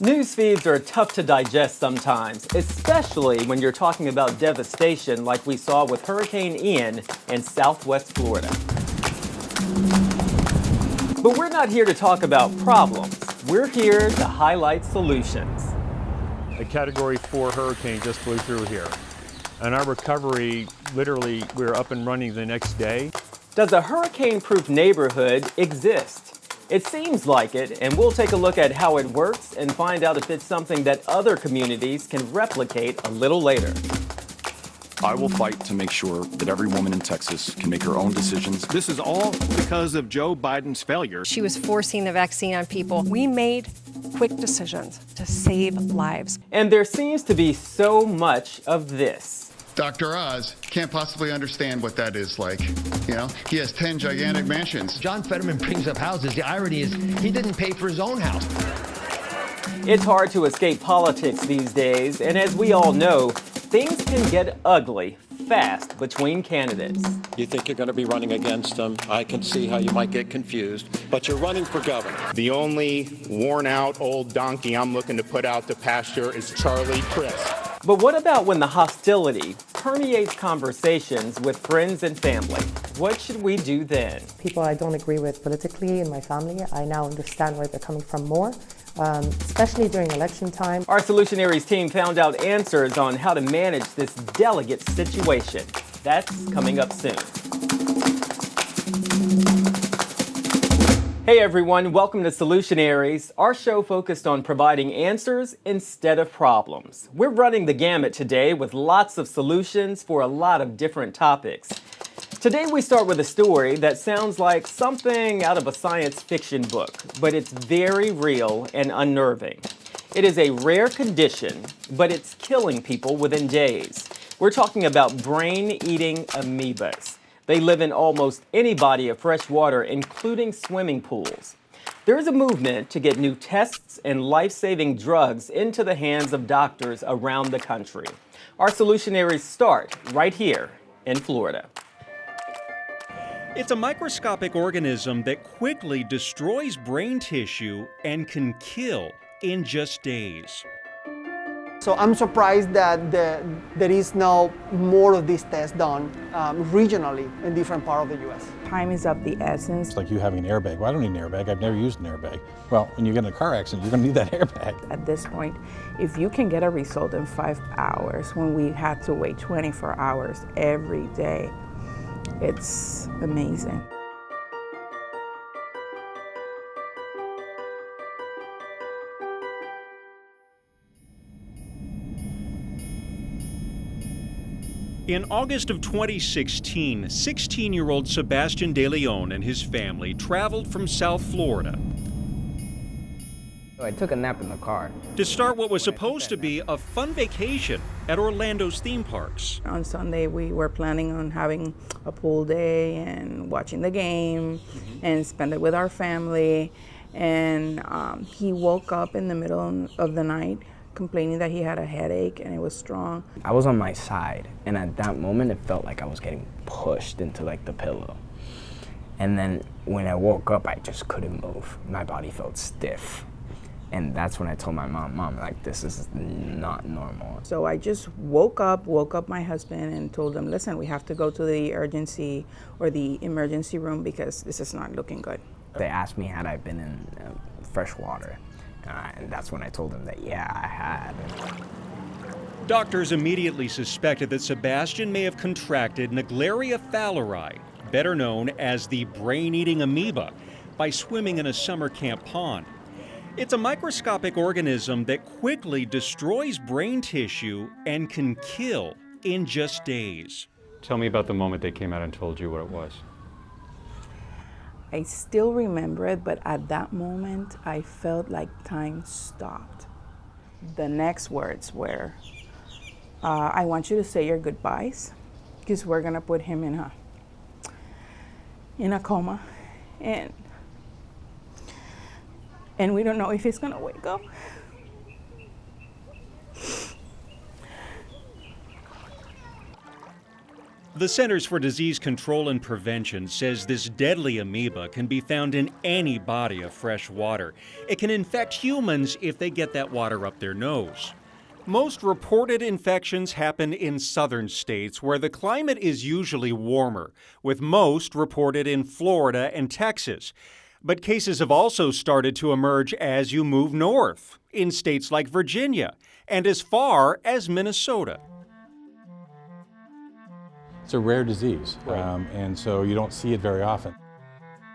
News feeds are tough to digest sometimes, especially when you're talking about devastation like we saw with Hurricane Ian in southwest Florida. But we're not here to talk about problems. We're here to highlight solutions. A Category 4 hurricane just blew through here. And our recovery, literally, we were up and running the next day. Does a hurricane-proof neighborhood exist? It seems like it, and we'll take a look at how it works and find out if it's something that other communities can replicate a little later. I will fight to make sure that every woman in Texas can make her own decisions. This is all because of Joe Biden's failure. She was forcing the vaccine on people. We made quick decisions to save lives. And there seems to be so much of this. Dr. Oz can't possibly understand what that is like. You know, he has 10 gigantic mansions. John Fetterman brings up houses. The irony is he didn't pay for his own house. It's hard to escape politics these days, and as we all know, things can get ugly fast between candidates. You think you're going to be running against them. I can see how you might get confused, but you're running for governor. The only worn-out old donkey I'm looking to put out to pasture is Charlie Crist. But what about when the hostility permeates conversations with friends and family? What should we do then? People I don't agree with politically in my family, I now understand where they're coming from more, especially during election time. Our Solutionaries team found out answers on how to manage this delicate situation. That's coming up soon. Hey everyone, welcome to Solutionaries, our show focused on providing answers instead of problems. We're running the gamut today with lots of solutions for a lot of different topics. Today we start with a story that sounds like something out of a science fiction book, but it's very real and unnerving. It is a rare condition, but it's killing people within days. We're talking about brain-eating amoebas. They live in almost any body of fresh water, including swimming pools. There is a movement to get new tests and life-saving drugs into the hands of doctors around the country. Our Solutionaries start right here in Florida. It's a microscopic organism that quickly destroys brain tissue and can kill in just days. So I'm surprised that there is no more of these tests done regionally in different parts of the U.S. Time is of the essence. It's like you having an airbag. Well, I don't need an airbag. I've never used an airbag. Well, when you get in a car accident, you're going to need that airbag. At this point, if you can get a result in 5 hours when we had to wait 24 hours every day, it's amazing. In August of 2016, 16-year-old Sebastian De Leon and his family traveled from South Florida I took a nap in the car to start what was supposed to be a fun vacation at Orlando's theme parks. On Sunday, we were planning on having a pool day and watching the game and spend it with our family. And he woke up in the middle of the night complaining that he had a headache and it was strong. I was on my side, and at that moment it felt like I was getting pushed into like the pillow. And then when I woke up, I just couldn't move. My body felt stiff. And that's when I told my mom, like, this is not normal. So I just woke up my husband and told him, listen, we have to go to the urgency or the emergency room because this is not looking good. They asked me had I been in fresh water. And that's when I told them that, yeah, I had. Doctors immediately suspected that Sebastian may have contracted Naegleria fowleri, better known as the brain-eating amoeba, by swimming in a summer camp pond. It's a microscopic organism that quickly destroys brain tissue and can kill in just days. Tell me about the moment they came out and told you what it was. I still remember it, but at that moment, I felt like time stopped. The next words were, I want you to say your goodbyes, because we're gonna put him in a coma, and we don't know if he's gonna wake up. The Centers for Disease Control and Prevention says this deadly amoeba can be found in any body of fresh water. It can infect humans if they get that water up their nose. Most reported infections happen in southern states where the climate is usually warmer, with most reported in Florida and Texas. But cases have also started to emerge as you move north, in states like Virginia, and as far as Minnesota. It's a rare disease, and so you don't see it very often.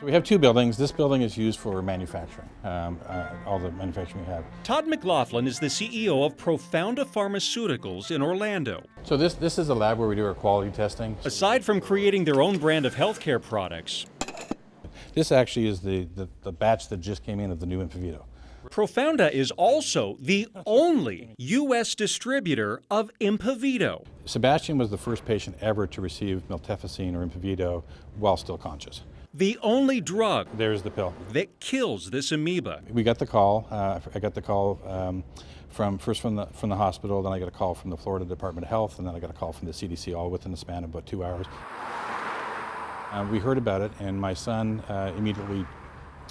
We have two buildings. This building is used for manufacturing, all the manufacturing we have. Todd McLaughlin is the CEO of Profounda Pharmaceuticals in Orlando. So this is a lab where we do our quality testing. Aside from creating their own brand of healthcare products, this actually is the batch that just came in of the new Impovido. Profounda is also the only U.S. distributor of Impovido. Sebastian was the first patient ever to receive miltefosine or Impovido while still conscious. The only drug There's the pill. that kills this amoeba. We got the call. I got the call from the hospital, then I got a call from the Florida Department of Health, and then I got a call from the CDC, all within the span of about 2 hours. We heard about it, and my son immediately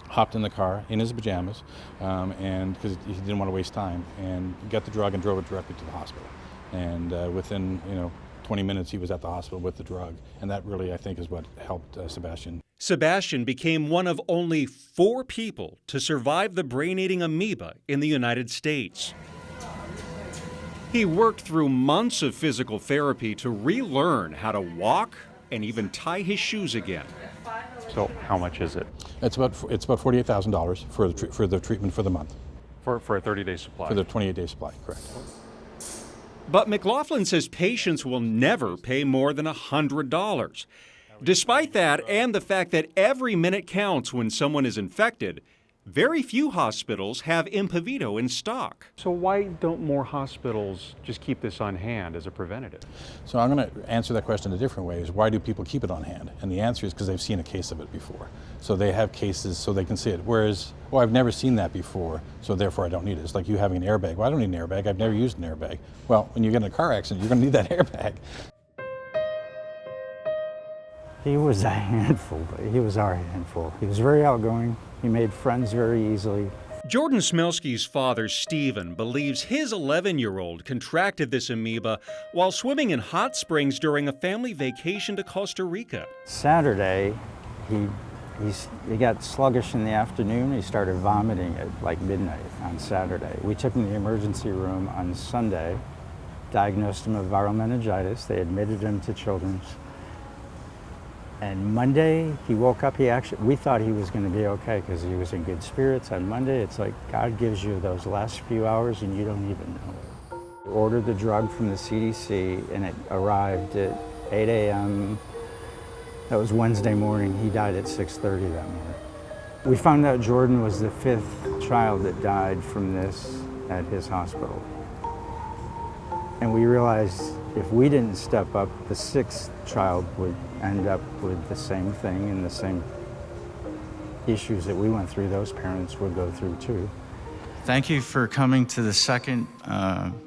hopped in the car in his pajamas, and because he didn't want to waste time, and got the drug and drove it directly to the hospital. And within 20 minutes, he was at the hospital with the drug, and that really, I think, is what helped Sebastian. Sebastian became one of only 4 people to survive the brain-eating amoeba in the United States. He worked through months of physical therapy to relearn how to walk and even tie his shoes again. So how much is it? It's about $48,000 for the treatment for the month. For a 30-day supply? For the 28-day supply, correct. But McLaughlin says patients will never pay more than $100. Despite that, and the fact that every minute counts when someone is infected, very few hospitals have Impovido in stock. So why don't more hospitals just keep this on hand as a preventative? So I'm going to answer that question a different way, is why do people keep it on hand? And the answer is because they've seen a case of it before. So they have cases so they can see it. Whereas, well, I've never seen that before, so therefore I don't need it. It's like you having an airbag. Well, I don't need an airbag. I've never used an airbag. Well, when you get in a car accident, you're going to need that airbag. He was a handful, but he was our handful. He was very outgoing. He made friends very easily. Jordan Smelsky's father, Stephen, believes his 11-year-old contracted this amoeba while swimming in hot springs during a family vacation to Costa Rica. Saturday, he got sluggish in the afternoon. He started vomiting at like midnight on Saturday. We took him to the emergency room on Sunday, diagnosed him with viral meningitis. They admitted him to Children's. And Monday, he woke up, we thought he was going to be okay because he was in good spirits. On Monday, it's like God gives you those last few hours and you don't even know it. We ordered the drug from the CDC and it arrived at 8 a.m. That was Wednesday morning. He died at 6:30 that morning. We found out Jordan was the 5th child that died from this at his hospital. And we realized if we didn't step up, the 6th child would end up with the same thing and the same issues that we went through, those parents would go through too. Thank you for coming to the second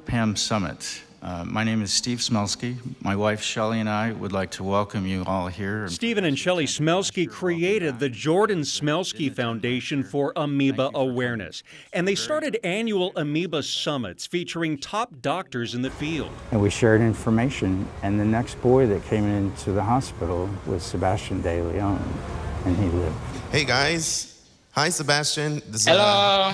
PAM Summit. My name is Steve Smelsky. My wife Shelley and I would like to welcome you all here. Stephen and Shelley Smelsky created the Jordan Smelsky Foundation for Amoeba Awareness, and they started annual amoeba summits featuring top doctors in the field. And we shared information, and the next boy that came into the hospital was Sebastian De Leon, and he lived. Hey guys. Hi Sebastian. Hello.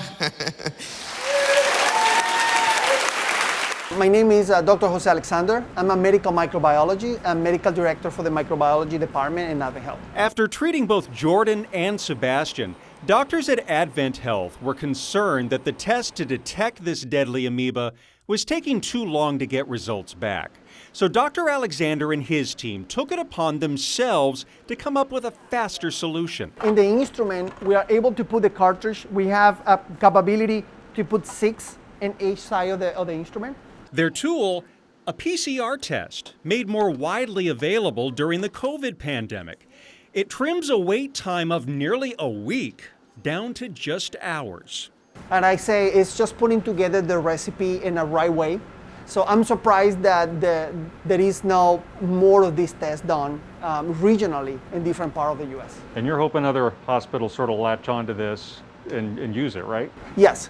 My name is Dr. Jose Alexander. I'm a medical microbiology and medical director for the microbiology department in Advent Health. After treating both Jordan and Sebastian, doctors at Advent Health were concerned that the test to detect this deadly amoeba was taking too long to get results back. So Dr. Alexander and his team took it upon themselves to come up with a faster solution. In the instrument, we are able to put the cartridge. We have a capability to put 6 in each side of the instrument. Their tool, a PCR test, made more widely available during the COVID pandemic. It trims a wait time of nearly a week down to just hours. And I say it's just putting together the recipe in a right way. So I'm surprised that there is no more of these tests done regionally in different parts of the U.S. And you're hoping other hospitals sort of latch onto this and use it, right? Yes.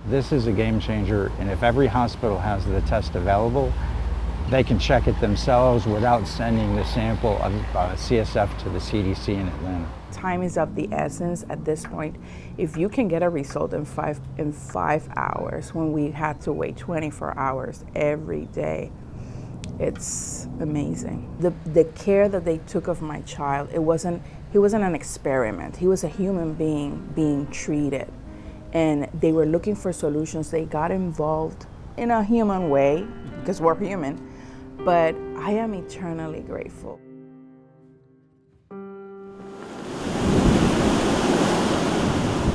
This is a game changer, and if every hospital has the test available, they can check it themselves without sending the sample of CSF to the CDC in Atlanta. Time is of the essence at this point. If you can get a result in five hours when we had to wait 24 hours every day, it's amazing. The care that they took of my child, he wasn't an experiment. He was a human being being treated. And they were looking for solutions. They got involved in a human way, because we're human, but I am eternally grateful.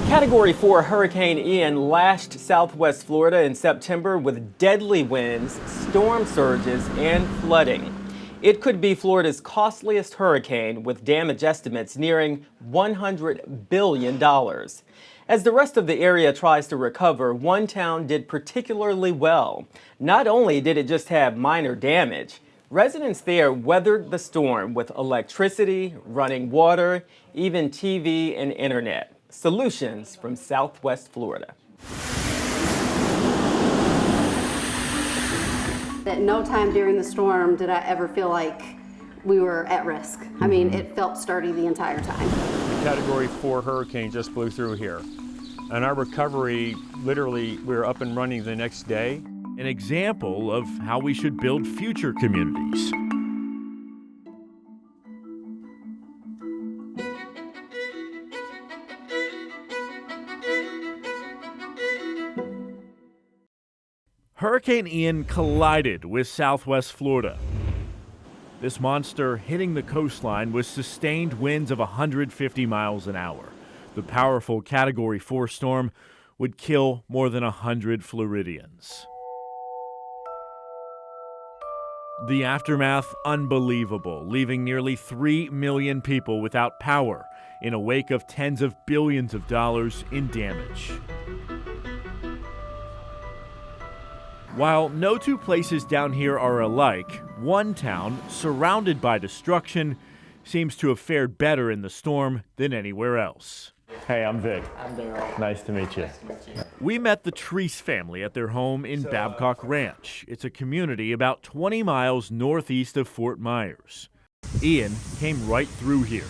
Category 4 Hurricane Ian lashed southwest Florida in September with deadly winds, storm surges, and flooding. It could be Florida's costliest hurricane, with damage estimates nearing $100 billion. As the rest of the area tries to recover, one town did particularly well. Not only did it just have minor damage, residents there weathered the storm with electricity, running water, even TV and internet. Solutions from Southwest Florida. At no time during the storm did I ever feel like we were at risk. I mean, it felt sturdy the entire time. The Category 4 hurricane just blew through here. And our recovery, literally, we were up and running the next day. An example of how we should build future communities. Hurricane Ian collided with southwest Florida. This monster hitting the coastline with sustained winds of 150 miles an hour. The powerful Category 4 storm would kill more than 100 Floridians. The aftermath, unbelievable, leaving nearly 3 million people without power in a wake of tens of billions of dollars in damage. While no two places down here are alike, one town, surrounded by destruction, seems to have fared better in the storm than anywhere else. Hey, I'm Vic. I'm Daryl. Nice to meet you. We met the Treese family at their home in Babcock Ranch. It's a community about 20 miles northeast of Fort Myers. Ian came right through here.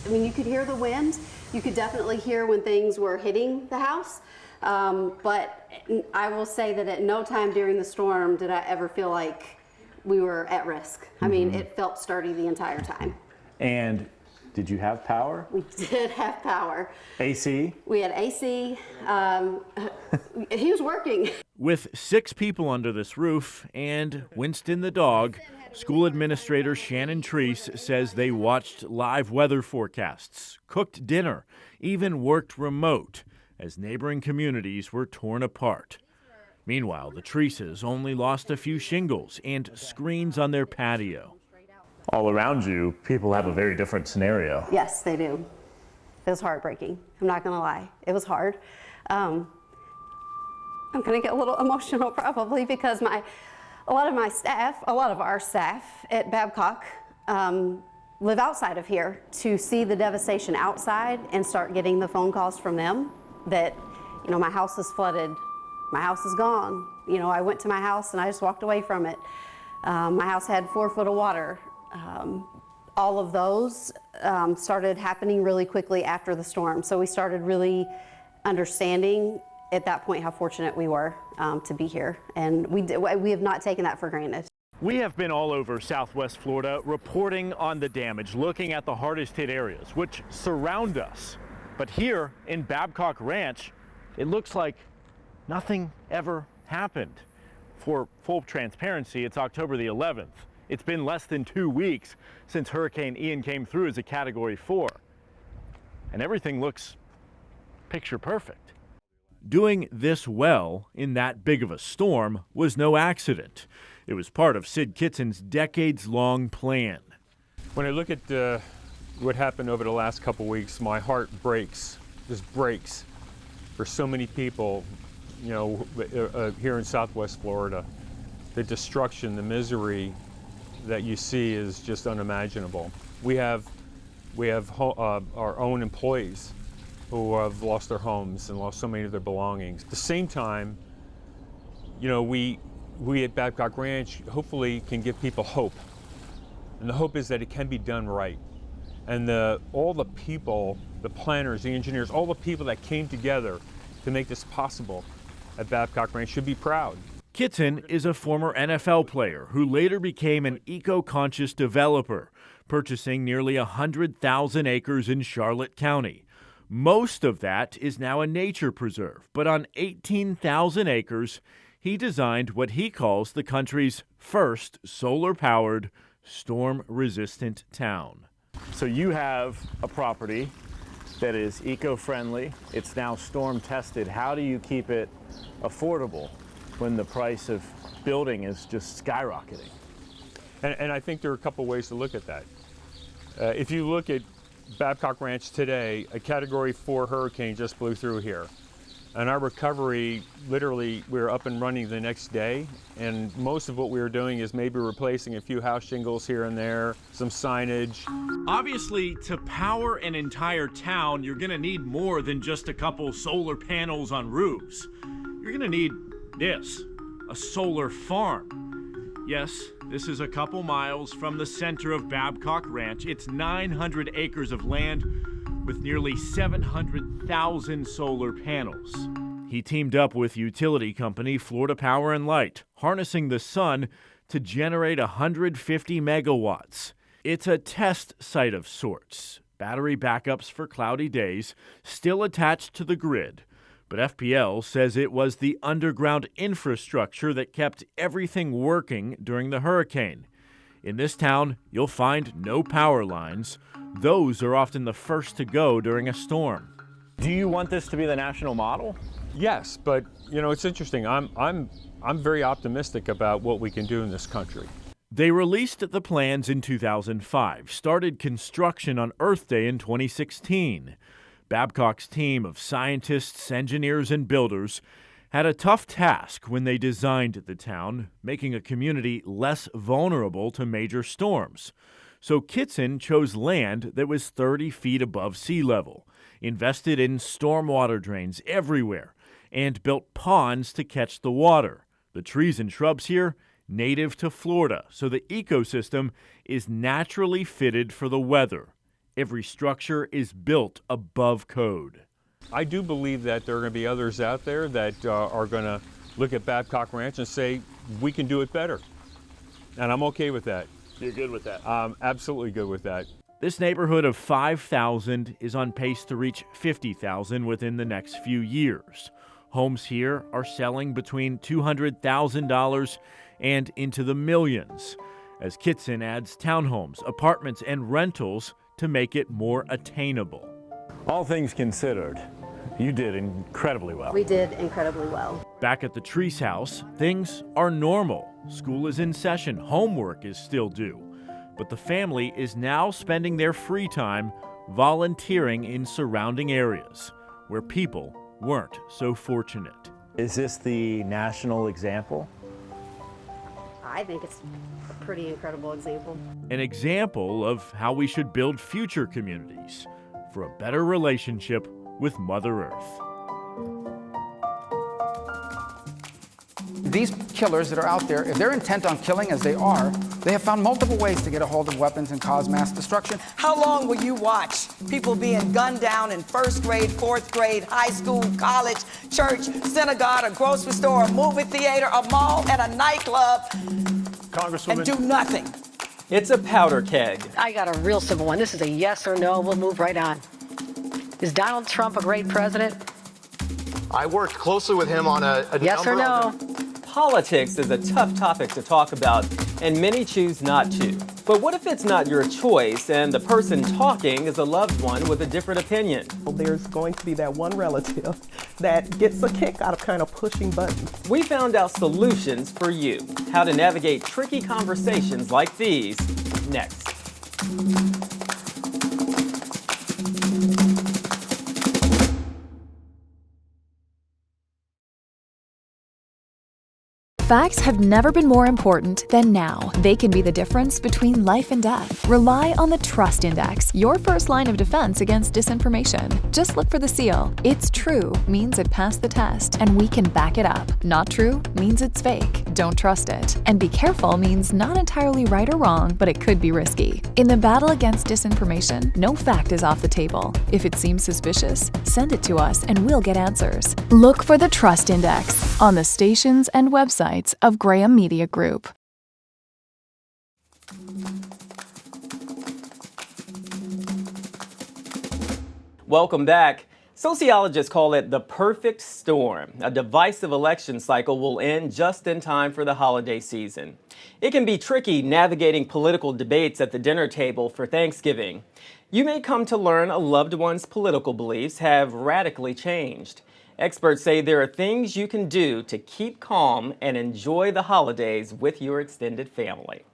I mean, you could hear the wind. You could definitely hear when things were hitting the house. But I will say that at no time during the storm did I ever feel like we were at risk. I mean, it felt sturdy the entire time. And did you have power? We did have power. AC? We had AC. He was working. With 6 people under this roof and Winston the dog, school administrator Shannon Treese says they watched live weather forecasts, cooked dinner, even worked remote as neighboring communities were torn apart. Meanwhile, the Treeses only lost a few shingles and screens on their patio. All around you, people have a very different scenario. Yes, they do. It was heartbreaking. I'm not going to lie. It was hard. I'm going to get a little emotional probably because a lot of our staff at Babcock live outside of here. To see the devastation outside and start getting the phone calls from them that, you know, my house is flooded, my house is gone. You know, I went to my house and I just walked away from it. My house had 4 foot of water. All of those started happening really quickly after the storm. So we started really understanding at that point how fortunate we were to be here. And we have not taken that for granted. We have been all over Southwest Florida reporting on the damage, looking at the hardest hit areas, which surround us. But here in Babcock Ranch, it looks like nothing ever happened. For full transparency, it's October the 11th. It's been less than 2 weeks since Hurricane Ian came through as a Category 4. And everything looks picture perfect. Doing this well in that big of a storm was no accident. It was part of Sid Kittson's decades-long plan. When I look at what happened over the last couple weeks, my heart breaks, just breaks for so many people here in Southwest Florida, the destruction, the misery that you see is just unimaginable. We have our own employees who have lost their homes and lost so many of their belongings. At the same time, we at Babcock Ranch hopefully can give people hope. And the hope is that it can be done right. And all the people, the planners, the engineers, all the people that came together to make this possible at Babcock Ranch should be proud. Kitson is a former NFL player who later became an eco-conscious developer, purchasing nearly 100,000 acres in Charlotte County. Most of that is now a nature preserve, but on 18,000 acres, he designed what he calls the country's first solar-powered, storm-resistant town. So you have a property that is eco-friendly. It's now storm-tested. How do you keep it affordable when the price of building is just skyrocketing? And I think there are a couple ways to look at that. If you look at Babcock Ranch today, a Category 4 hurricane just blew through here. And our recovery, literally, we were up and running the next day. And most of what we were doing is maybe replacing a few house shingles here and there, some signage. Obviously, to power an entire town, you're going to need more than just a couple solar panels on roofs. You're going to need this, a solar farm. Yes, this is a couple miles from the center of Babcock Ranch. It's 900 acres of land with nearly 700,000 solar panels. He teamed up with utility company Florida Power and Light, harnessing the sun to generate 150 megawatts. It's a test site of sorts. Battery backups for cloudy days, still attached to the grid. But FPL says it was the underground infrastructure that kept everything working during the hurricane. In this town, you'll find no power lines. Those are often the first to go during a storm. Do you want this to be the national model? Yes, but it's interesting. I'm very optimistic about what we can do in this country. They released the plans in 2005, started construction on Earth Day in 2016. Babcock's team of scientists, engineers, and builders had a tough task when they designed the town, making a community less vulnerable to major storms. So Kitson chose land that was 30 feet above sea level, invested in stormwater drains everywhere, and built ponds to catch the water. The trees and shrubs here, native to Florida, so the ecosystem is naturally fitted for the weather. Every structure is built above code. I do believe that there are going to be others out there that are going to look at Babcock Ranch and say, we can do it better. And I'm okay with that. You're good with that? I'm absolutely good with that. This neighborhood of 5,000 is on pace to reach 50,000 within the next few years. Homes here are selling between $200,000 and into the millions, as Kitson adds townhomes, apartments, and rentals to make it more attainable. All things considered, you did incredibly well. We did incredibly well. Back at the Treese house, things are normal. School is in session, homework is still due. But the family is now spending their free time volunteering in surrounding areas where people weren't so fortunate. Is this the national example? I think it's a pretty incredible example. An example of how we should build future communities for a better relationship with Mother Earth. These killers that are out there, if they're intent on killing as they are, they have found multiple ways to get a hold of weapons and cause mass destruction. How long will you watch people being gunned down in first grade, fourth grade, high school, college, church, synagogue, a grocery store, a movie theater, a mall, and a nightclub, Congresswoman, and do nothing? It's a powder keg. I got a real simple one. This is a yes or no. We'll move right on. Is Donald Trump a great president? I worked closely with him on a yes or no. Politics is a tough topic to talk about, and many choose not to. But what if it's not your choice and the person talking is a loved one with a different opinion? Well, there's going to be that one relative that gets a kick out of kind of pushing buttons. We found out solutions for you, how to navigate tricky conversations like these, next. Facts have never been more important than now. They can be the difference between life and death. Rely on the Trust Index, your first line of defense against disinformation. Just look for the seal. It's true means it passed the test, and we can back it up. Not true means it's fake. Don't trust it. And be careful means not entirely right or wrong, but it could be risky. In the battle against disinformation, no fact is off the table. If it seems suspicious, send it to us and we'll get answers. Look for the Trust Index on the stations and websites of Graham Media Group. Welcome back. Sociologists call it the perfect storm. A divisive election cycle will end just in time for the holiday season. It can be tricky navigating political debates at the dinner table for Thanksgiving. You may come to learn a loved one's political beliefs have radically changed. Experts say there are things you can do to keep calm and enjoy the holidays with your extended family.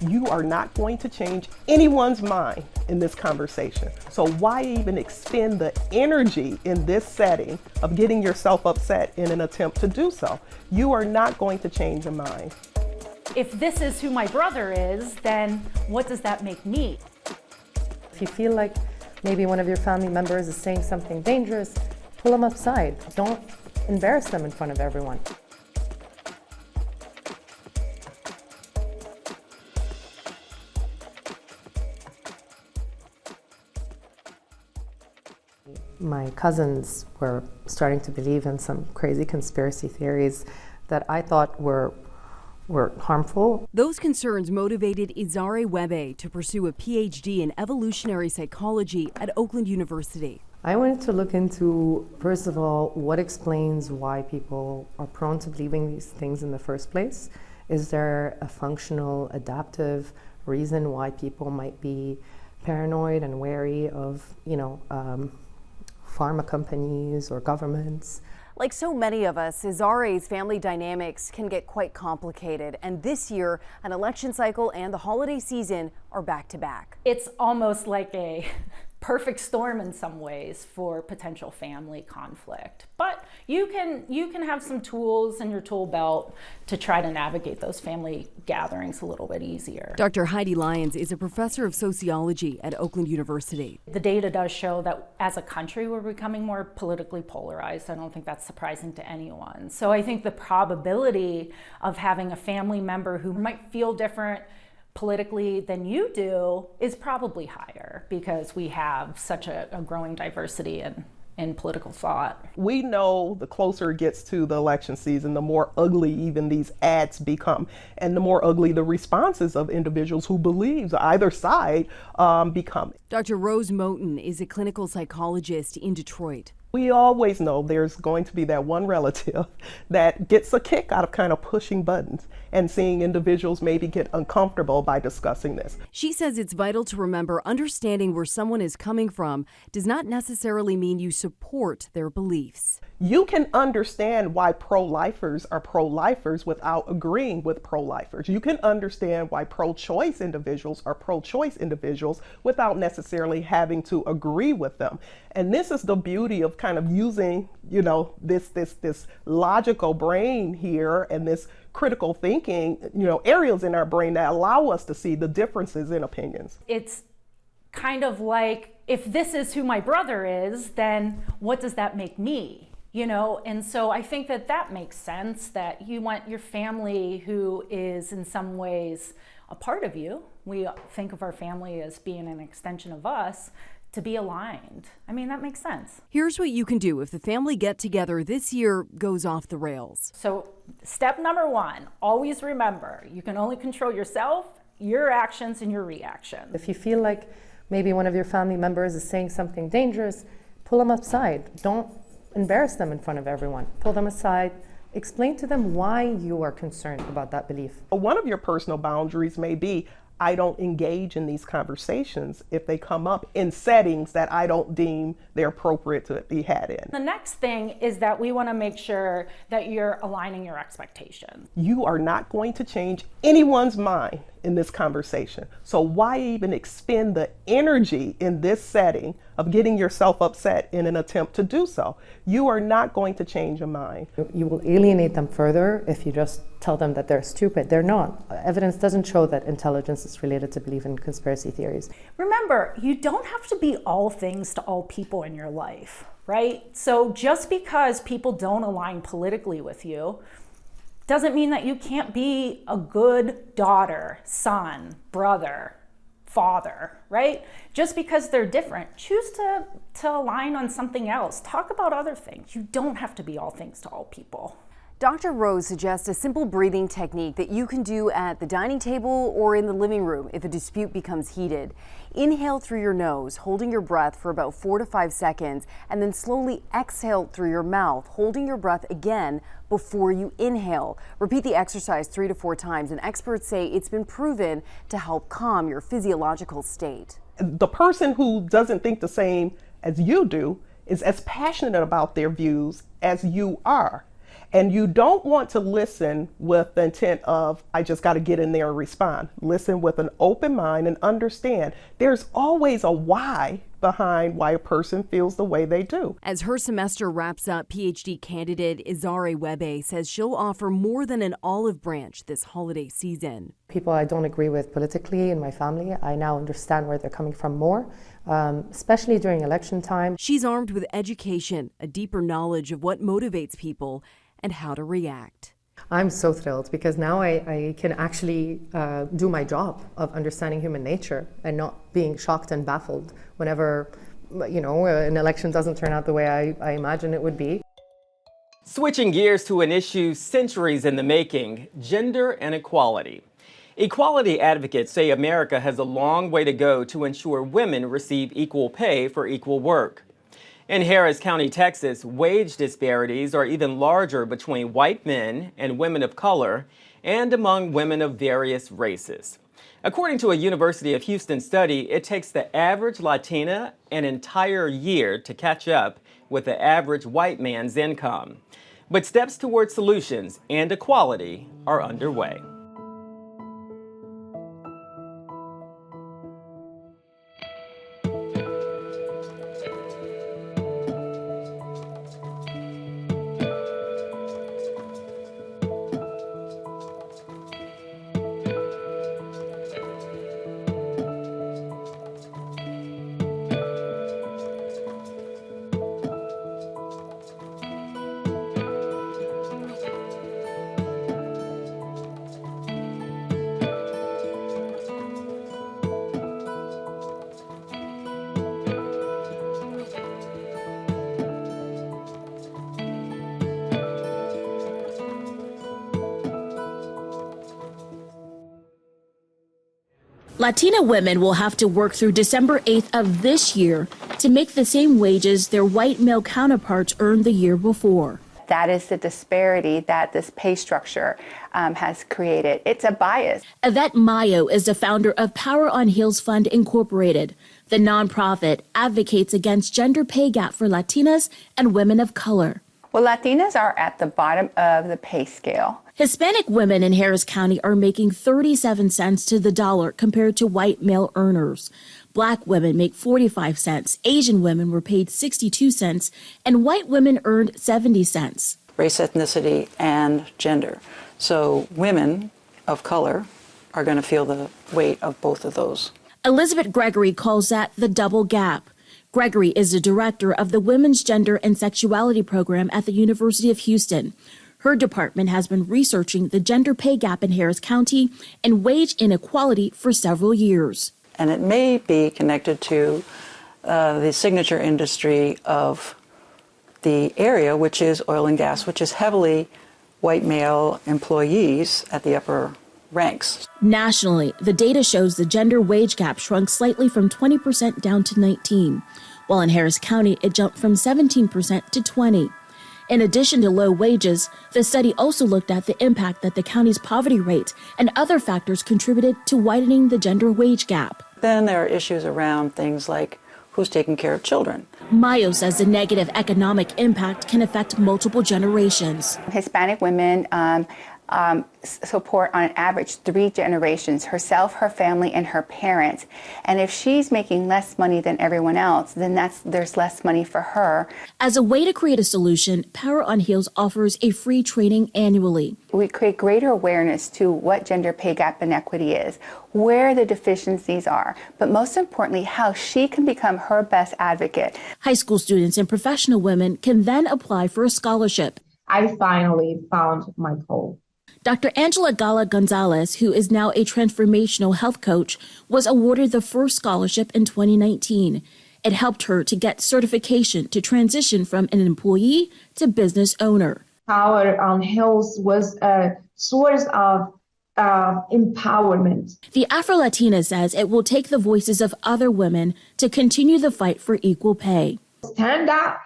You are not going to change anyone's mind in this conversation. So why even expend the energy in this setting of getting yourself upset in an attempt to do so? You are not going to change a mind. If this is who my brother is, then what does that make me? If you feel like maybe one of your family members is saying something dangerous, pull them aside. Don't embarrass them in front of everyone. My cousins were starting to believe in some crazy conspiracy theories that I thought were harmful. Those concerns motivated Izare Webe to pursue a PhD in evolutionary psychology at Oakland University. I wanted to look into, first of all, what explains why people are prone to believing these things in the first place. Is there a functional, adaptive reason why people might be paranoid and wary of, pharma companies or governments? Like so many of us, Izare's family dynamics can get quite complicated, and this year, an election cycle and the holiday season are back to back. It's almost like a perfect storm in some ways for potential family conflict. But you can have some tools in your tool belt to try to navigate those family gatherings a little bit easier. Dr. Heidi Lyons is a professor of sociology at Oakland University. The data does show that as a country we're becoming more politically polarized. I don't think that's surprising to anyone. So I think the probability of having a family member who might feel different politically than you do is probably higher because we have such a growing diversity in political thought. We know the closer it gets to the election season, the more ugly even these ads become, and the more ugly the responses of individuals who believe either side become. Dr. Rose Moten is a clinical psychologist in Detroit. We always know there's going to be that one relative that gets a kick out of kind of pushing buttons and seeing individuals maybe get uncomfortable by discussing this. She says it's vital to remember understanding where someone is coming from does not necessarily mean you support their beliefs. You can understand why pro-lifers are pro-lifers without agreeing with pro-lifers. You can understand why pro-choice individuals are pro-choice individuals without necessarily having to agree with them. And this is the beauty of kind of using, this logical brain here and this critical thinking, areas in our brain that allow us to see the differences in opinions. It's kind of like, if this is who my brother is, then what does that make me? And so I think that makes sense, that you want your family who is in some ways a part of you. We think of our family as being an extension of us, to be aligned. I mean, that makes sense. Here's what you can do if the family get-together this year goes off the rails. So step number one, always remember, you can only control yourself, your actions, and your reactions. If you feel like maybe one of your family members is saying something dangerous, pull them aside. Don't embarrass them in front of everyone. Pull them aside. Explain to them why you are concerned about that belief. One of your personal boundaries may be, I don't engage in these conversations if they come up in settings that I don't deem they're appropriate to be had in. The next thing is that we want to make sure that you're aligning your expectations. You are not going to change anyone's mind in this conversation. So why even expend the energy in this setting of getting yourself upset in an attempt to do so? You are not going to change your mind. You will alienate them further if you just tell them that they're stupid. They're not. Evidence doesn't show that intelligence is related to belief in conspiracy theories. Remember, you don't have to be all things to all people in your life, right? So just because people don't align politically with you doesn't mean that you can't be a good daughter, son, brother, father, right? Just because they're different, choose to align on something else. Talk about other things. You don't have to be all things to all people. Dr. Rose suggests a simple breathing technique that you can do at the dining table or in the living room if a dispute becomes heated. Inhale through your nose, holding your breath for about 4 to 5 seconds, and then slowly exhale through your mouth, holding your breath again before you inhale. Repeat the exercise 3 to 4 times, and experts say it's been proven to help calm your physiological state. The person who doesn't think the same as you do is as passionate about their views as you are. And you don't want to listen with the intent of, I just got to get in there and respond. Listen with an open mind and understand there's always a why behind why a person feels the way they do. As her semester wraps up, PhD candidate Izare Webe says she'll offer more than an olive branch this holiday season. People I don't agree with politically in my family, I now understand where they're coming from more, especially during election time. She's armed with education, a deeper knowledge of what motivates people, and how to react. I'm so thrilled because now I can actually do my job of understanding human nature and not being shocked and baffled whenever, an election doesn't turn out the way I imagine it would be. Switching gears to an issue centuries in the making, gender inequality. Equality advocates say America has a long way to go to ensure women receive equal pay for equal work. In Harris County, Texas, wage disparities are even larger between white men and women of color and among women of various races. According to a University of Houston study, it takes the average Latina an entire year to catch up with the average white man's income. But steps toward solutions and equality are underway. Latina women will have to work through December 8th of this year to make the same wages their white male counterparts earned the year before. That is the disparity that this pay structure has created. It's a bias. Yvette Mayo is the founder of Power on Heels Fund Incorporated. The nonprofit advocates against gender pay gap for Latinas and women of color. Well, Latinas are at the bottom of the pay scale. Hispanic women in Harris County are making 37 cents to the dollar compared to white male earners. Black women make 45 cents, Asian women were paid 62 cents, and white women earned 70 cents. Race, ethnicity, and gender. So women of color are going to feel the weight of both of those. Elizabeth Gregory calls that the double gap. Gregory is the director of the Women's Gender and Sexuality Program at the University of Houston. Her department has been researching the gender pay gap in Harris County and wage inequality for several years. And it may be connected to the signature industry of the area, which is oil and gas, which is heavily white male employees at the upper ranks. Nationally, the data shows the gender wage gap shrunk slightly from 20% down to 19%, while in Harris County it jumped from 17% to 20%. In addition to low wages, the study also looked at the impact that the county's poverty rate and other factors contributed to widening the gender wage gap. Then there are issues around things like who's taking care of children. Mayo says the negative economic impact can affect multiple generations. Hispanic women support on average 3 generations, herself, her family, and her parents. And if she's making less money than everyone else, then there's less money for her. As a way to create a solution, Power on Heels offers a free training annually. We create greater awareness to what gender pay gap inequity is, where the deficiencies are, but most importantly, how she can become her best advocate. High school students and professional women can then apply for a scholarship. I finally found my goal. Dr. Angela Gala Gonzalez, who is now a transformational health coach, was awarded the first scholarship in 2019. It helped her to get certification to transition from an employee to business owner. Power on Heels was a source of empowerment. The Afro-Latina says it will take the voices of other women to continue the fight for equal pay. Stand up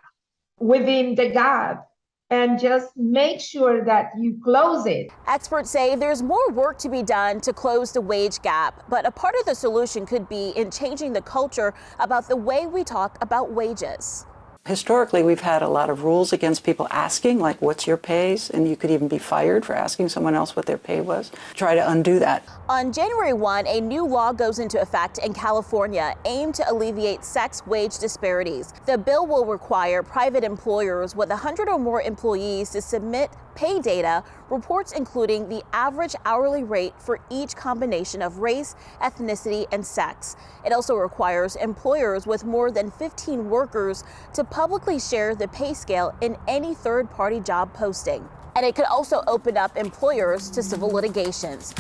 within the gap and just make sure that you close it. Experts say there's more work to be done to close the wage gap, but a part of the solution could be in changing the culture about the way we talk about wages. Historically, we've had a lot of rules against people asking, like, what's your pays? And you could even be fired for asking someone else what their pay was. Try to undo that. On January 1, a new law goes into effect in California aimed to alleviate sex wage disparities. The bill will require private employers with 100 or more employees to submit pay data, reports including the average hourly rate for each combination of race, ethnicity, and sex. It also requires employers with more than 15 workers to publicly share the pay scale in any third-party job posting. And it could also open up employers to civil litigations.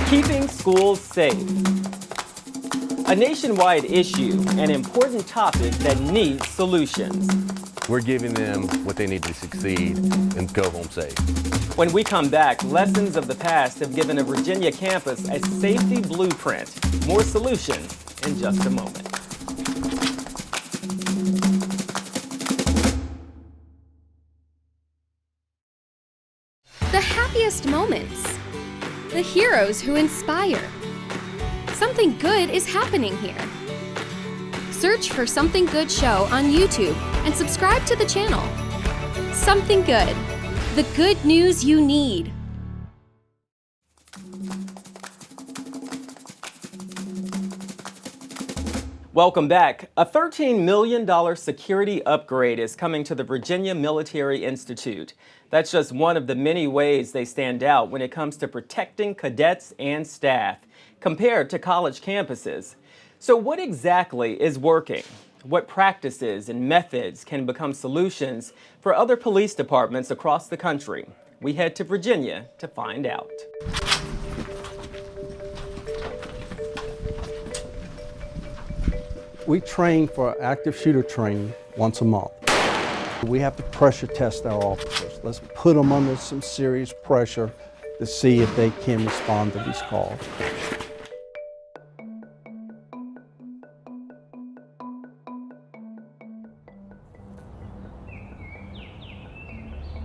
Keeping schools safe. A nationwide issue, an important topic that needs solutions. We're giving them what they need to succeed and go home safe. When we come back, lessons of the past have given a Virginia campus a safety blueprint. More solutions in just a moment. The happiest moments. The heroes who inspire. Something good is happening here. Search for Something Good Show on YouTube and subscribe to the channel. Something Good. The good news you need. Welcome back. A $13 million security upgrade is coming to the Virginia Military Institute. That's just one of the many ways they stand out when it comes to protecting cadets and staff compared to college campuses. So what exactly is working? What practices and methods can become solutions for other police departments across the country? We head to Virginia to find out. We train for active shooter training once a month. We have to pressure test our officers. Let's put them under some serious pressure to see if they can respond to these calls.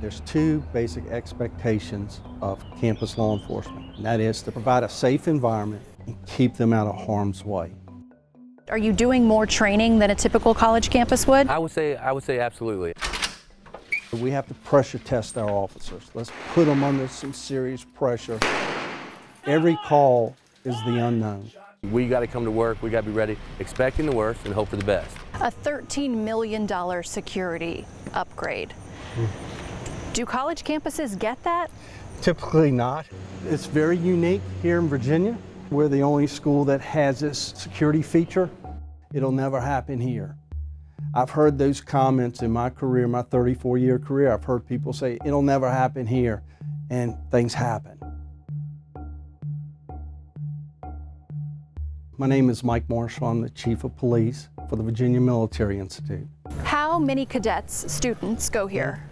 There's two basic expectations of campus law enforcement, and that is to provide a safe environment and keep them out of harm's way. Are you doing more training than a typical college campus would? I would say absolutely. We have to pressure test our officers. Let's put them under some serious pressure. Every call is the unknown. We got to come to work, we got to be ready, expecting the worst and hope for the best. A $13 million security upgrade. Do college campuses get that? Typically not. It's very unique here in Virginia. We're the only school that has this security feature. It'll never happen here. I've heard those comments in my career, my 34-year career. I've heard people say, it'll never happen here, and things happen. My name is Mike Marshall. I'm the Chief of Police for the Virginia Military Institute. How many cadets, students, go here?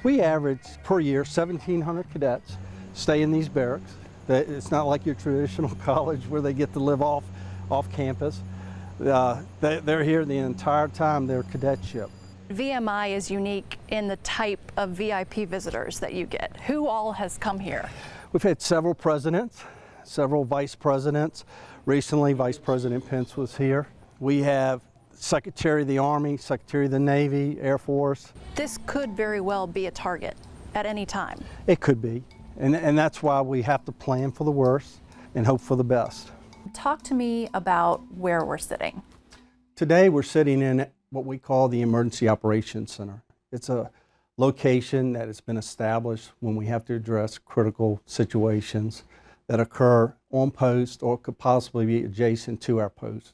We average per year 1,700 cadets stay in these barracks. It's not like your traditional college where they get to live off campus. They're here the entire time, their cadetship. VMI is unique in the type of VIP visitors that you get. Who all has come here? We've had several presidents, several vice presidents. Recently, Vice President Pence was here. We have Secretary of the Army, Secretary of the Navy, Air Force. This could very well be a target at any time. It could be, and that's why we have to plan for the worst and hope for the best. Talk to me about where we're sitting. Today we're sitting in what we call the Emergency Operations Center. It's a location that has been established when we have to address critical situations that occur on post or could possibly be adjacent to our post.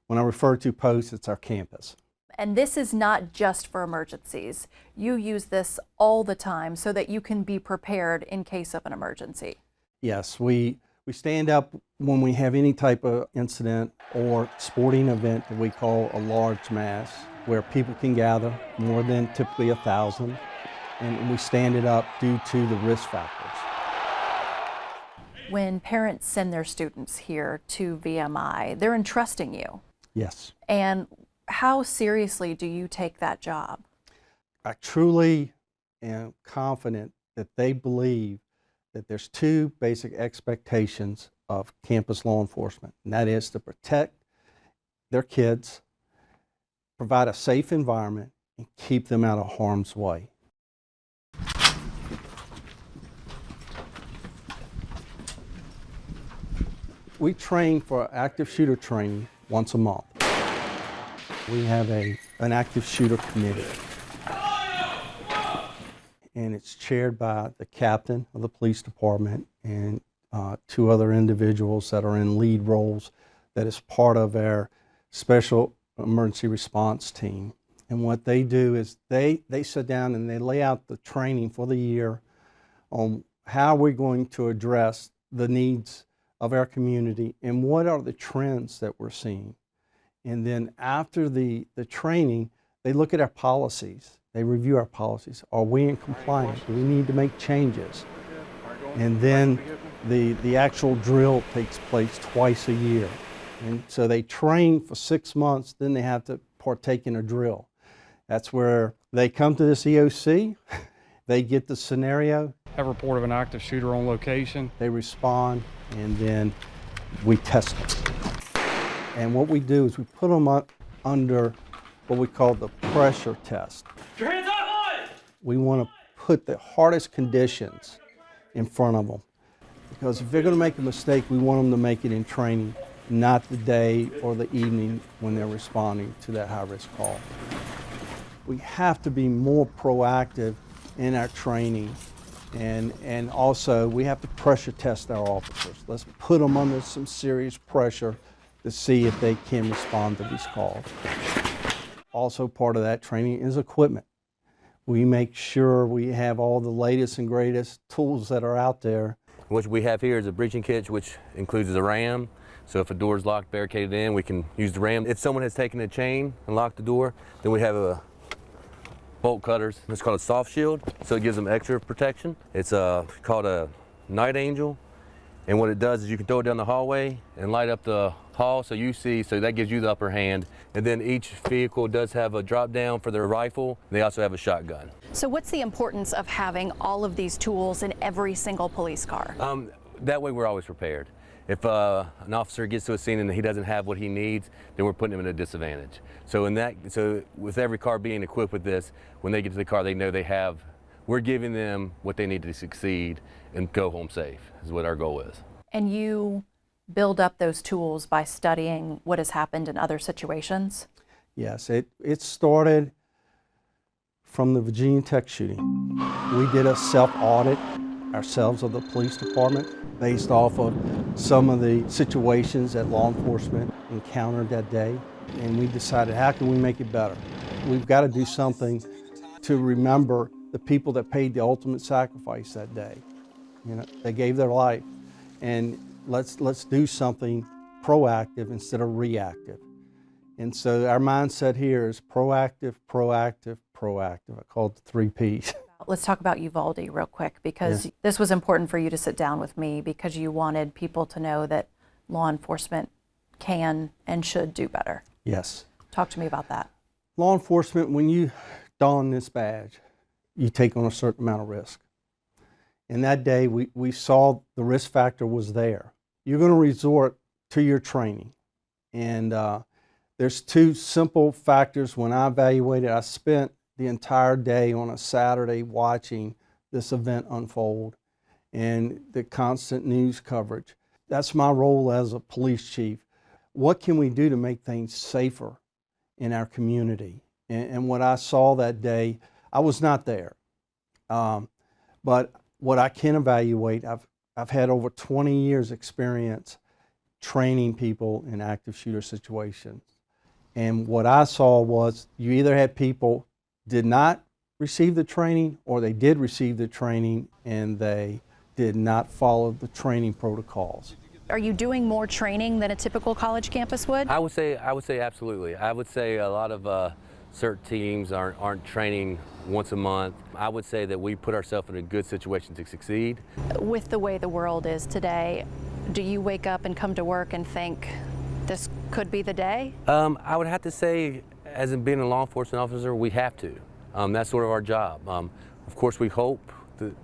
When I refer to post, it's our campus. And this is not just for emergencies. You use this all the time so that you can be prepared in case of an emergency. Yes, we stand up when we have any type of incident or sporting event that we call a large mass, where people can gather more than typically 1,000, and we stand it up due to the risk factors. When parents send their students here to VMI, they're entrusting you. Yes. And how seriously do you take that job? I truly am confident that they believe that there's two basic expectations of campus law enforcement, and that is to protect their kids, provide a safe environment, and keep them out of harm's way. We train for active shooter training once a month. We have an active shooter committee, and it's chaired by the captain of the police department and two other individuals that are in lead roles that is part of our special emergency response team. And what they do is they sit down and they lay out the training for the year on how we're going to address the needs of our community and what are the trends that we're seeing. And then after the training, they look at our policies. They review our policies. Are we in compliance? Do we need to make changes? And then the actual drill takes place twice a year. And so they train for 6 months, then they have to partake in a drill. That's where they come to this EOC, they get the scenario. Have a report of an active shooter on location. They respond, and then we test them. And what we do is we put them up under what we call the pressure test. Your hands up! We want to put the hardest conditions in front of them. Because if they're going to make a mistake, we want them to make it in training, not the day or the evening when they're responding to that high-risk call. We have to be more proactive in our training, and also we have to pressure test our officers. Let's put them under some serious pressure to see if they can respond to these calls. Also part of that training is equipment. We make sure we have all the latest and greatest tools that are out there. What we have here is a breaching kit, which includes a ram. So if a door is locked, barricaded in, we can use the ram. If someone has taken a chain and locked the door, then we have a bolt cutters. It's called a soft shield, so it gives them extra protection. It's called a night angel. And what it does is you can throw it down the hallway and light up the hall so you see, so that gives you the upper hand. And then each vehicle does have a drop down for their rifle. They also have a shotgun. So what's the importance of having all of these tools in every single police car? That way we're always prepared. If an officer gets to a scene and he doesn't have what he needs, then we're putting him at a disadvantage. So with every car being equipped with this, when they get to the car, they know we're giving them what they need to succeed and go home safe, is what our goal is. And you build up those tools by studying what has happened in other situations? Yes, it started from the Virginia Tech shooting. We did a self-audit ourselves of the police department based off of some of the situations that law enforcement encountered that day, and we decided, how can we make it better? We've got to do something to remember the people that paid the ultimate sacrifice that day. You know, they gave their life, and let's do something proactive instead of reactive. And so our mindset here is proactive, proactive, proactive. I call it the 3 Ps. Let's talk about Uvalde real quick, because this was important for you to sit down with me, because you wanted people to know that law enforcement can and should do better. Yes. Talk to me about that. Law enforcement, when you don this badge, you take on a certain amount of risk. And that day, we saw the risk factor was there. You're going to resort to your training. And There's two simple factors when I evaluated. I spent the entire day on a Saturday watching this event unfold and the constant news coverage. That's my role as a police chief. What can we do to make things safer in our community? And what I saw that day, I was not there. But what I can evaluate, I've had over 20 years experience training people in active shooter situations. And what I saw was you either had people did not receive the training or they did receive the training and they did not follow the training protocols. Are you doing more training than a typical college campus would? I would say absolutely. I would say a lot of CERT teams aren't training once a month. I would say that we put ourselves in a good situation to succeed. With the way the world is today, do you wake up and come to work and think, this could be the day? I would have to say, as in being a law enforcement officer, we have to. That's sort of our job. Of course, we hope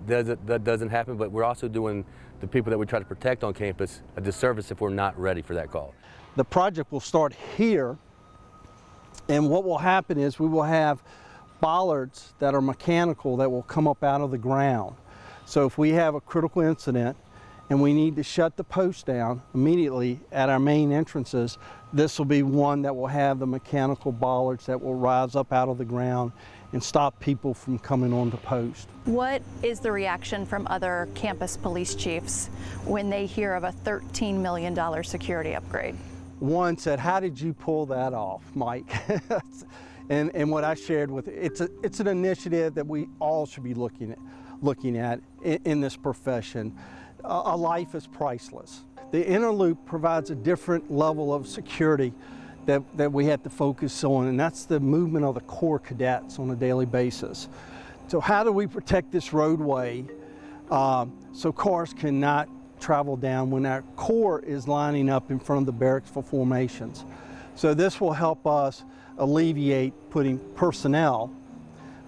that doesn't happen, but we're also doing the people that we try to protect on campus a disservice if we're not ready for that call. The project will start here, and what will happen is we will have bollards that are mechanical that will come up out of the ground. So if we have a critical incident and we need to shut the post down immediately at our main entrances, this will be one that will have the mechanical bollards that will rise up out of the ground and stop people from coming onto post. What is the reaction from other campus police chiefs when they hear of a $13 million security upgrade? One said, "How did you pull that off, Mike?" and what I shared with it's an initiative that we all should be looking at in this profession. A life is priceless. The inner loop provides a different level of security that we have to focus on, and that's the movement of the Corps cadets on a daily basis. So how do we protect this roadway so cars cannot travel down when our Corps is lining up in front of the barracks for formations? So this will help us alleviate putting personnel.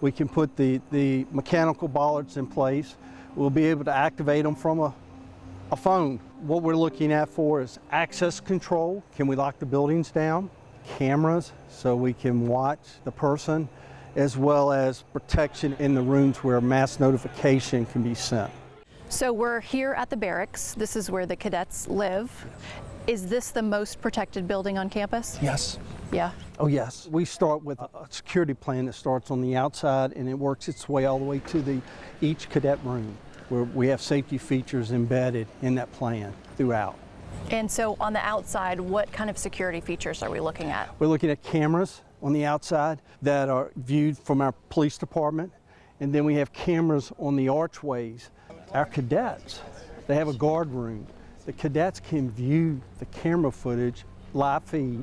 We can put the mechanical bollards in place. We'll be able to activate them from a phone. What we're looking at for is access control. Can we lock the buildings down? Cameras, so we can watch the person, as well as protection in the rooms where mass notification can be sent. So we're here at the barracks. This is where the cadets live. Is this the most protected building on campus? Yes. Yeah. Oh yes. We start with a security plan that starts on the outside and it works its way all the way to each cadet room, where we have safety features embedded in that plan throughout. And so on the outside, what kind of security features are we looking at? We're looking at cameras on the outside that are viewed from our police department, and then we have cameras on the archways. Our cadets, they have a guard room. The cadets can view the camera footage, live feed,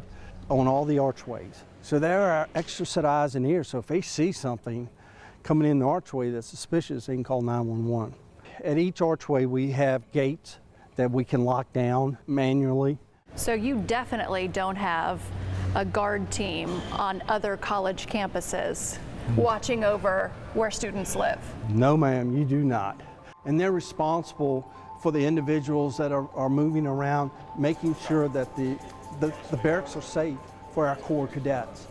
on all the archways. So there are extra set of eyes and ears, so if they see something coming in the archway that's suspicious, they can call 911. At each archway we have gates that we can lock down manually. So you definitely don't have a guard team on other college campuses watching over where students live? No ma'am, you do not. And they're responsible for the individuals that are moving around, making sure that the barracks are safe for our Corps cadets.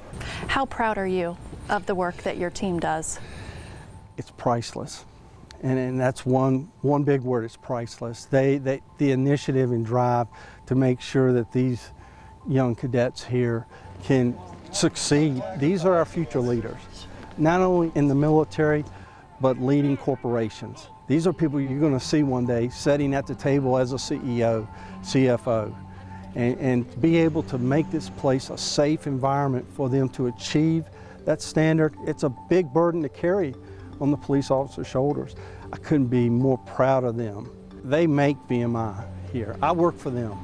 How proud are you of the work that your team does? It's priceless. And that's one big word, it's priceless. The initiative and drive to make sure that these young cadets here can succeed. These are our future leaders, not only in the military, but leading corporations. These are people you're going to see one day sitting at the table as a CEO, CFO, and be able to make this place a safe environment for them to achieve that standard. It's a big burden to carry on the police officer's shoulders. I couldn't be more proud of them. They make VMI here. I work for them.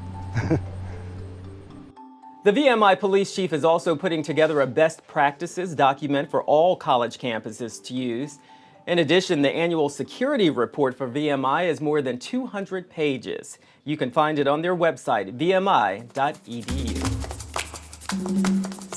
The VMI police chief is also putting together a best practices document for all college campuses to use. In addition, the annual security report for VMI is more than 200 pages. You can find it on their website, vmi.edu.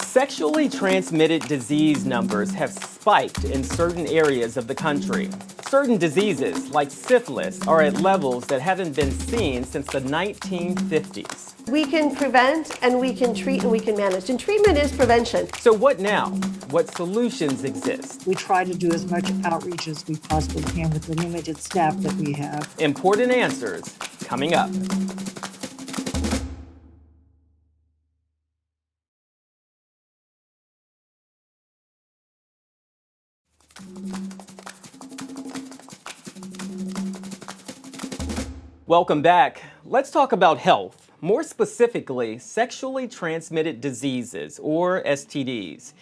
Sexually transmitted disease numbers have spiked in certain areas of the country. Certain diseases, like syphilis, are at levels that haven't been seen since the 1950s. We can prevent and we can treat and we can manage. And treatment is prevention. So what now? What solutions exist? We try to do as much outreach as we possibly can with the limited staff that we have. Important answers coming up. Welcome back. Let's talk about health, more specifically, sexually transmitted diseases, or STDs.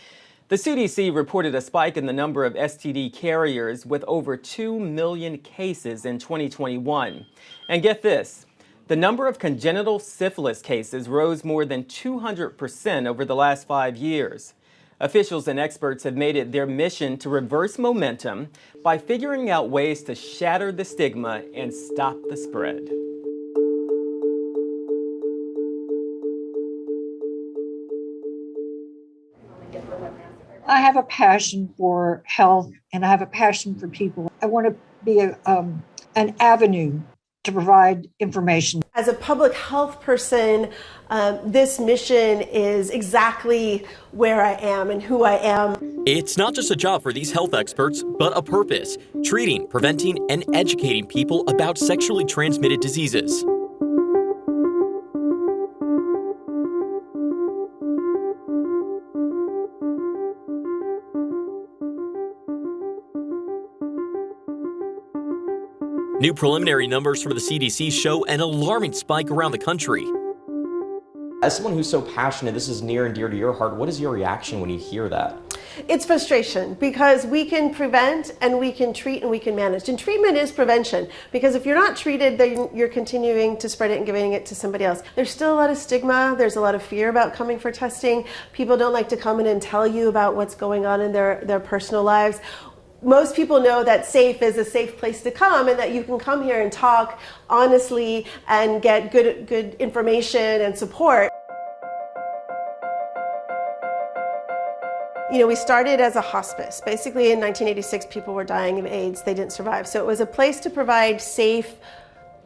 The CDC reported a spike in the number of STD carriers with over 2 million cases in 2021. And get this, the number of congenital syphilis cases rose more than 200% over the last 5 years. Officials and experts have made it their mission to reverse momentum by figuring out ways to shatter the stigma and stop the spread. I have a passion for health and I have a passion for people. I want to be an avenue to provide information. As a public health person, this mission is exactly where I am and who I am. It's not just a job for these health experts, but a purpose: treating, preventing, and educating people about sexually transmitted diseases. New preliminary numbers from the CDC show an alarming spike around the country. As someone who's so passionate, this is near and dear to your heart, what is your reaction when you hear that? It's frustration because we can prevent and we can treat and we can manage. And treatment is prevention because if you're not treated, then you're continuing to spread it and giving it to somebody else. There's still a lot of stigma. There's a lot of fear about coming for testing. People don't like to come in and tell you about what's going on in their personal lives. Most people know that SAFE is a safe place to come and that you can come here and talk honestly and get good information and support. You know, we started as a hospice. Basically in 1986, people were dying of AIDS. They didn't survive. So it was a place to provide safe,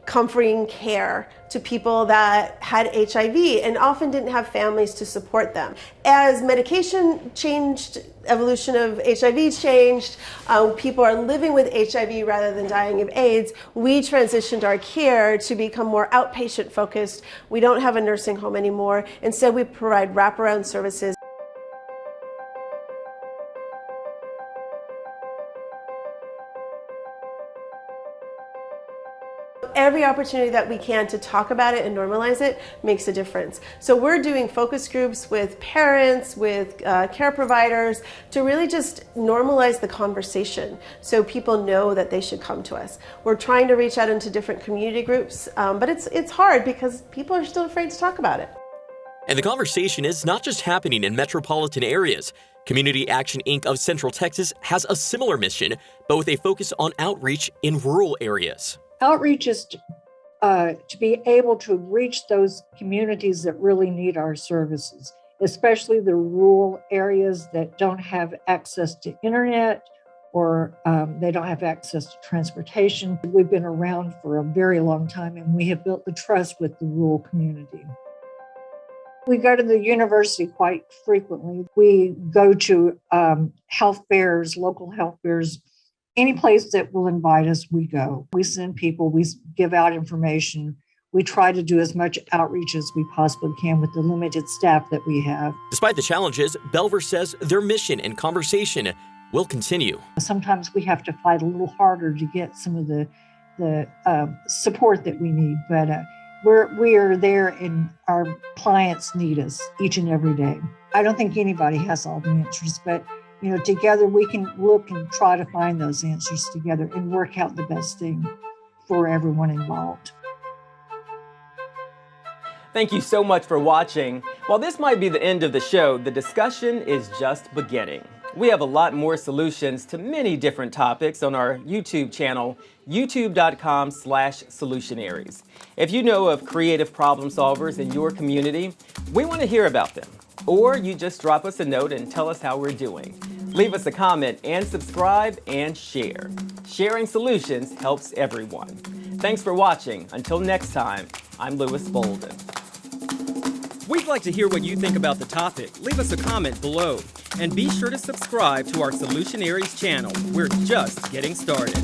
comforting care to people that had HIV and often didn't have families to support them. As medication changed, evolution of HIV changed, people are living with HIV rather than dying of AIDS, we transitioned our care to become more outpatient focused. We don't have a nursing home anymore. Instead, we provide wraparound services. Every opportunity that we can to talk about it and normalize it makes a difference. So we're doing focus groups with parents, with care providers to really just normalize the conversation so people know that they should come to us. We're trying to reach out into different community groups, but it's hard because people are still afraid to talk about it. And the conversation is not just happening in metropolitan areas. Community Action Inc. of Central Texas has a similar mission, but with a focus on outreach in rural areas. Outreach is to be able to reach those communities that really need our services, especially the rural areas that don't have access to internet or they don't have access to transportation. We've been around for a very long time and we have built the trust with the rural community. We go to the university quite frequently. We go to health fairs, local health fairs. Any place that will invite us, we go. We send people, we give out information. We try to do as much outreach as we possibly can with the limited staff that we have. Despite the challenges, Belver says their mission and conversation will continue. Sometimes we have to fight a little harder to get some of the support that we need, but we are there and our clients need us each and every day. I don't think anybody has all the answers, but together we can look and try to find those answers together and work out the best thing for everyone involved. Thank you so much for watching. While this might be the end of the show, the discussion is just beginning. We have a lot more solutions to many different topics on our YouTube channel, youtube.com/Solutionaries. If you know of creative problem solvers in your community, we want to hear about them. Or you just drop us a note and tell us how we're doing. Leave us a comment and subscribe and share. Sharing solutions helps everyone. Thanks for watching. Until next time, I'm Lewis Bolden. We'd like to hear what you think about the topic. Leave us a comment below. And be sure to subscribe to our Solutionaries channel. We're just getting started.